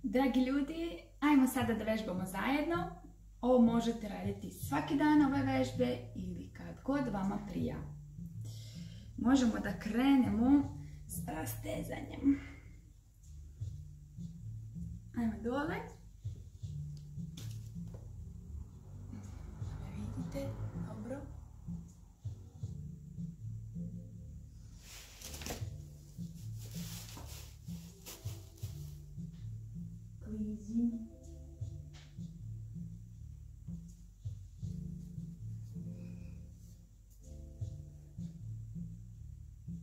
Dragi ljudi, ajmo sada da vežbamo zajedno. Ovo možete raditi svaki dan, ove vežbe, ili kad god vama prija. Možemo da krenemo s rastezanjem. Ajmo dole. Vidite, dobro. Klizim.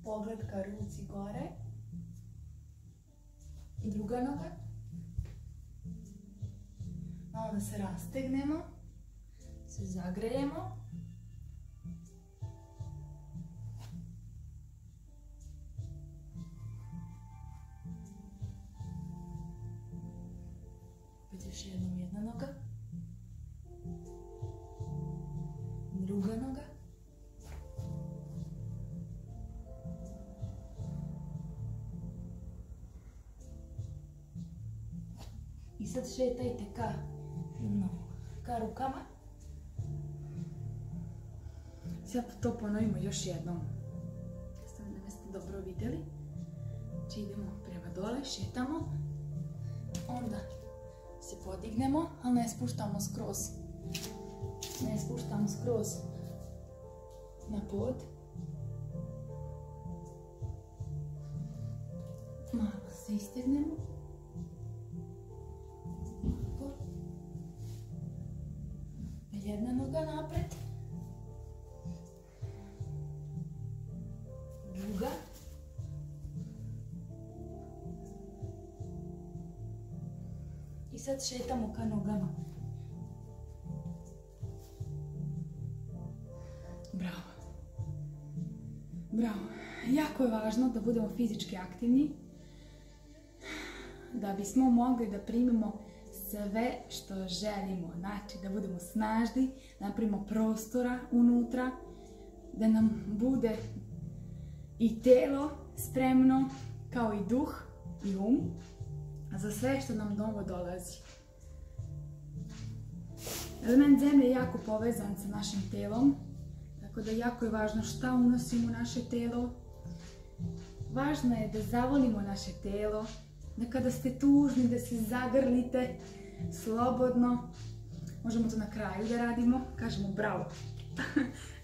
Pogled ka ruci gore. Druga noga. Malo da se rastegnemo. Se zagrejemo. Opet još jednom jedna noga. Druga noga. I sad šetajte ka rukama. Sad to ponovimo još jednom. Stavim da ste dobro vidjeli. Znači idemo prema dole, šetamo. Onda se podignemo, ali ne spuštamo skroz. Ne spuštamo skroz na pod. Malo se istegnemo. Jedna noga napred. Druga. I sad šetamo ka nogama. Bravo. Bravo. Jako je važno da budemo fizički aktivni, da bismo mogli da primimo sve što želimo. Znači da budemo snažni, da napravimo prostora unutra, da nam bude i telo spremno, kao i duh i za sve što nam novo dolazi. Element zemlje je jako povezan sa našim telom, tako da jako je važno šta unosimo u naše telo. Važno je da zavolimo naše telo, da kada ste tužni, da se zagrlite slobodno. Možemo to na kraju da radimo, kažemo bravo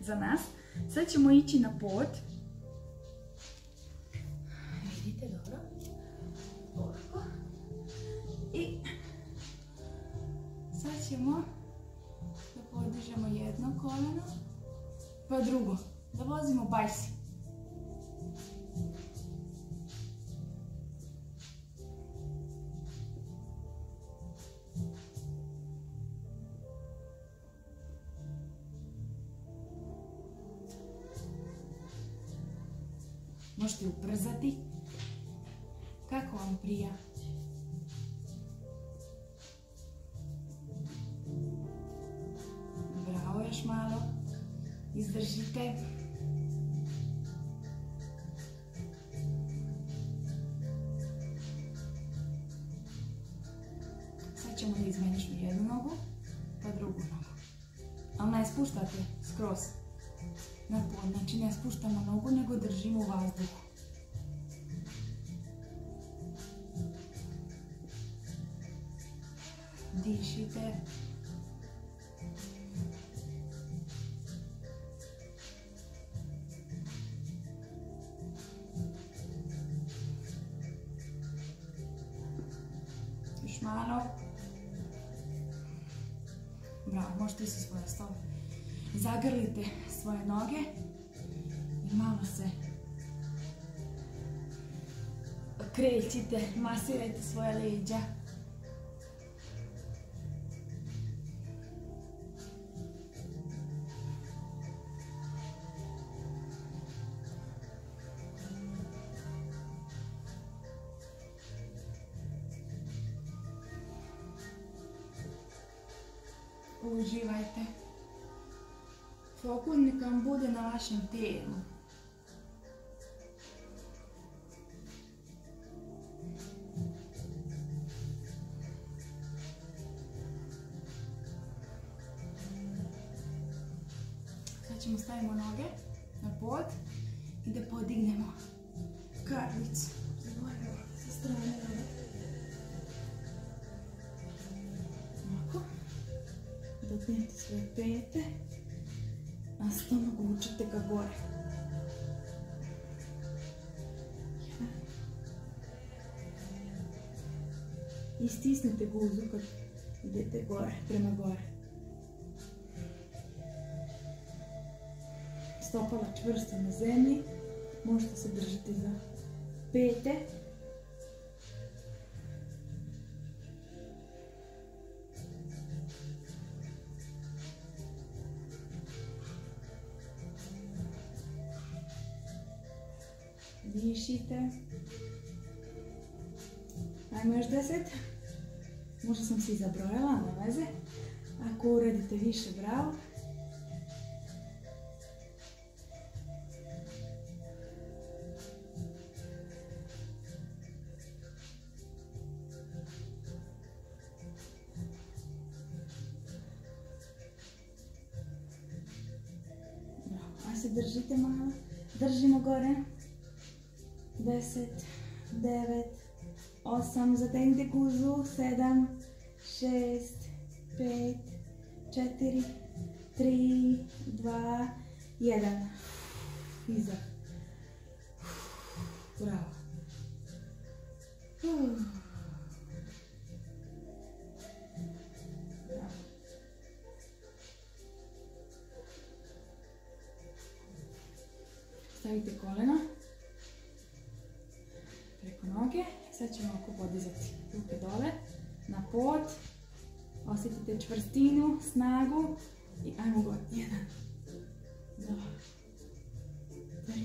za nas. Sad ćemo ići na pod. Vidite, dobro. Ovako. I sad ćemo da podižemo jedno koleno, pa drugo. Da vozimo bajsi. Možete ubrzati kako vam prija. Bravo, još malo. Izdržite. Sad ćemo da izmeniš jednu nogu, pa drugu nogu. Ali ne spuštate skroz na pod, znači ne spuštamo nogu, nego držimo u vazduhu. Dišite. Još malo. Bravo, možete se svoje stole. Zagrlite svoje noge i malo se krećite, masirajte svoje leđa. Uživajte. Fokus neka vam bude na vašem tijelu. ćemo stavimo noge na pod i da podignemo karlicu. Sa strane ovako. Dognete svoje pete, a stomak vučete ka gore. I stisnete guzu kad idete gore, prema gore. Stopala čvrsto na zemlji, možete se držati za pete. Dišite. Ajmo još 10. Možda sam si zabrojala, ne veze. Ako uradite više, bravo. Bravo. A se držite malo. Držimo gore. 10, 9, 8, zategnite guzu, 7, 6, 5, 4, 3, 2, 1. Iza. Bravo. Bravo. Stavite kolena preko noge. Sad ćemo ovako podizati ruke dole na pod. Osjetite čvrstinu, snagu i ajmo gore. 1, 2, 3.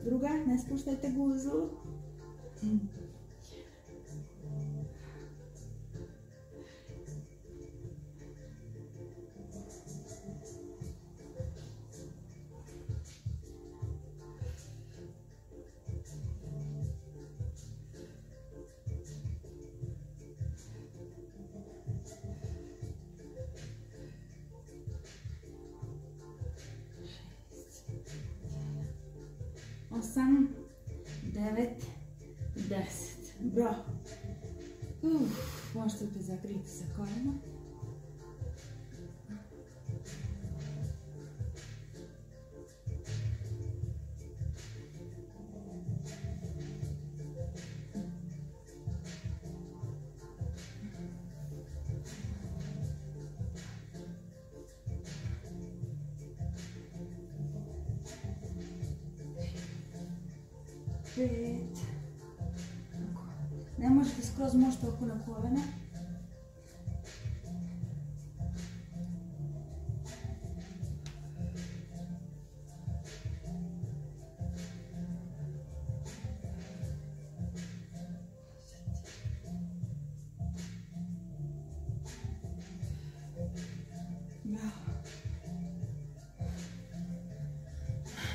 Druga, ne spuštajte guzu. Osam, 9, 10. Bravo. Možete zakriti sa koljenom. Pet. Ne možete skroz, možete oko na kolena. Bravo.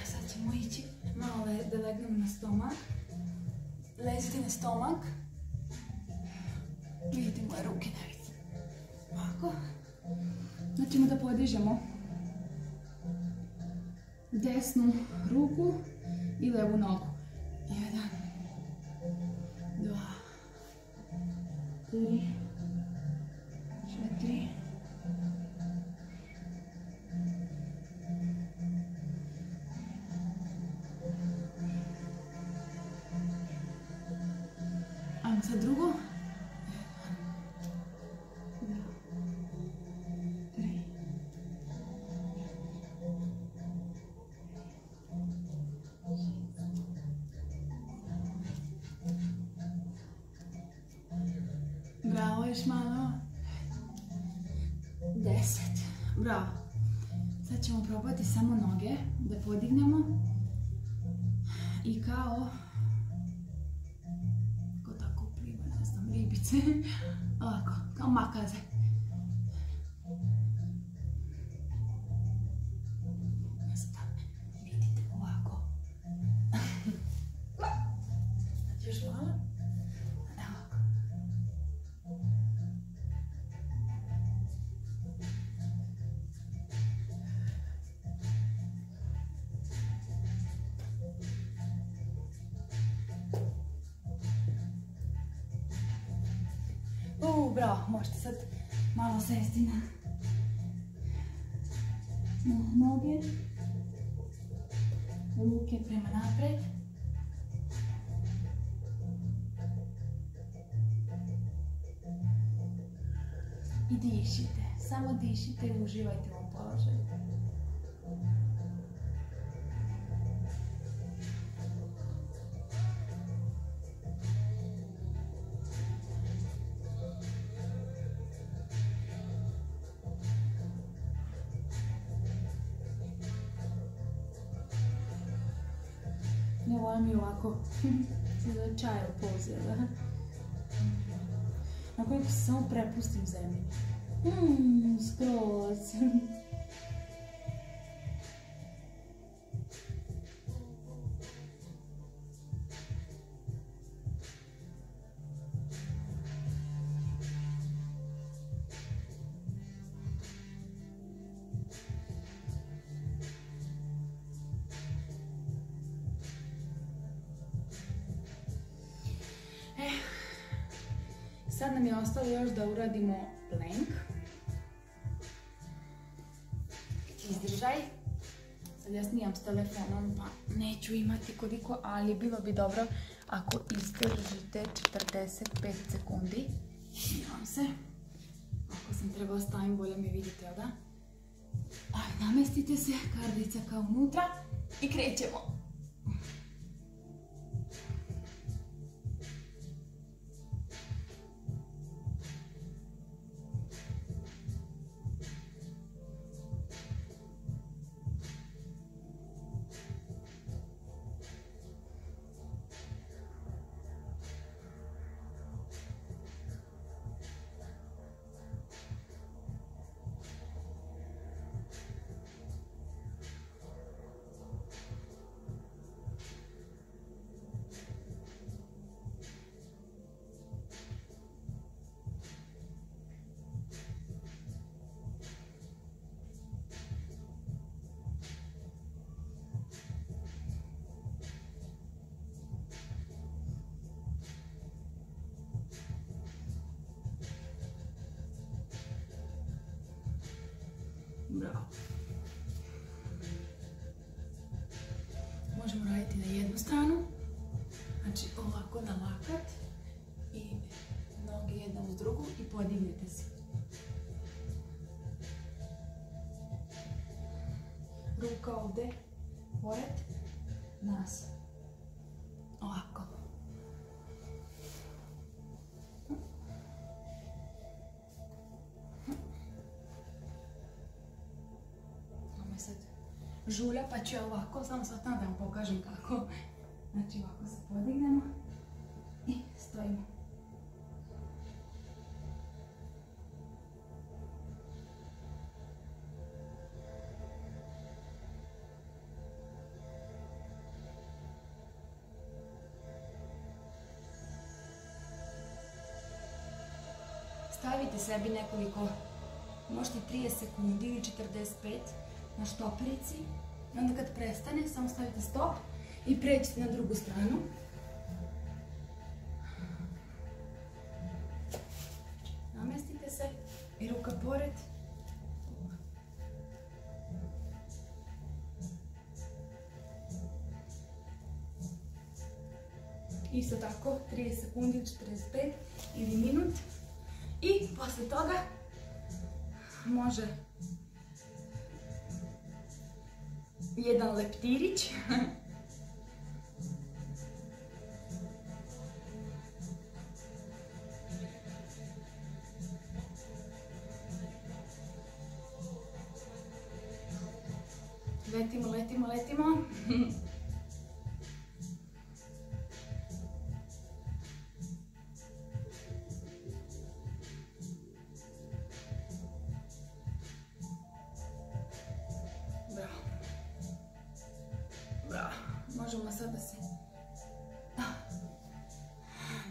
Sad ćemo ići malo da legnemo na stomak. Lezite na stomak. Vidite moje ruke, ne vidim. Ovako. Znači da podižemo desnu ruku i levu nogu. 1, 2, 3, 4. Ajmo sad drugo. 1, 2, 3. Bravo, još malo. 10. Bravo. Sad ćemo probati samo noge da podignemo I kao tako pliva, ne znam, ribice. Ovako, kao makaze. Vidite, ovako. Još malo. Ovako. Bravo, možete sad malo sesti na noge, ruke prema napred. I dišite, samo dišite i uživajte u ovom položaju. Ne volim i ovako za čaj u pozi, da? Na kojem se samo prepustim zemlji. Skroz. Sad nam je ostalo još da uradimo plank. Izdržaj. Sad ja snimam s telefonom pa neću imati koliko, ali bilo bi dobro ako izdržite 45 sekundi. Snimam se. Ako sam trebala stavim, bolje mi vidite, jel da? Namestite se, kardica kao unutra i krećemo. Bravo. Možemo raditi na jednu stranu, znači ovako na lakat i noge jedna uz drugu i podignete se. Ruka ovdje, pored nas. Ovako. Žulja, pa ću ja ovako, samo sad da vam pokažem kako. Znači ovako se podignemo i stojimo. Stavite sebi nekoliko, možete 30 sekundi ili 45 na štoperici. I onda kad prestane, samo stavite stop i pređite na drugu stranu. Namestite se i ruka pored. Isto tako, 30 sekundi, 45 ili minut. I posle toga može jedan leptirić. Letimo, letimo, letimo. sad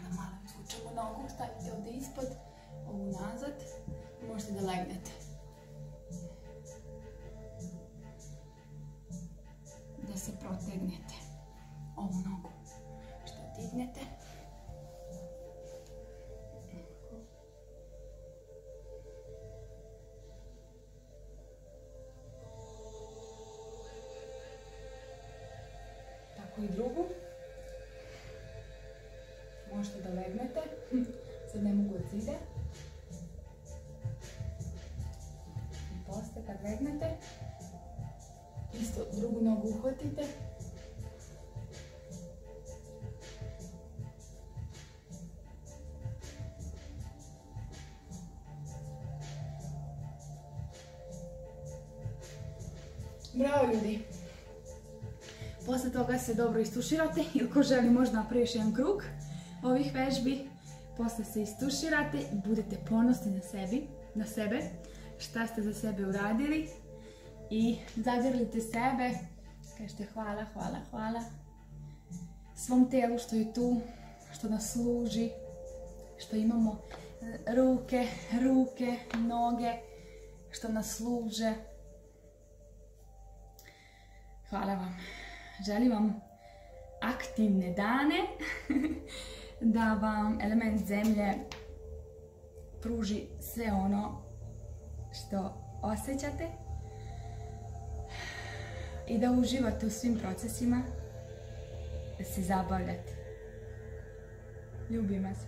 da malo izvučemo nogu, stavite ovdje ispod, ovu nazad, možete da legnete. Da se protegnete ovu nogu, što dignete. Tako i drugu. Možete da legnete, sad ne mogu da ide. I posle kad legnete, isto drugu nogu uhvatite. Bravo ljudi! Posle toga se dobro istuširate ili ko želi možda napraviš jedan krug ovih vežbi. Posle se istuširate i budete ponosni na sebe, šta ste za sebe uradili i zagrlite sebe, kažete hvala, hvala, hvala svom telu što je tu, što nas služi, što imamo ruke, noge, što nas služe. Hvala vam. Želim vam aktivne dane, da vam element zemlje pruži sve ono što osjećate i da uživate u svim procesima, da se zabavljate. Ljubim vas.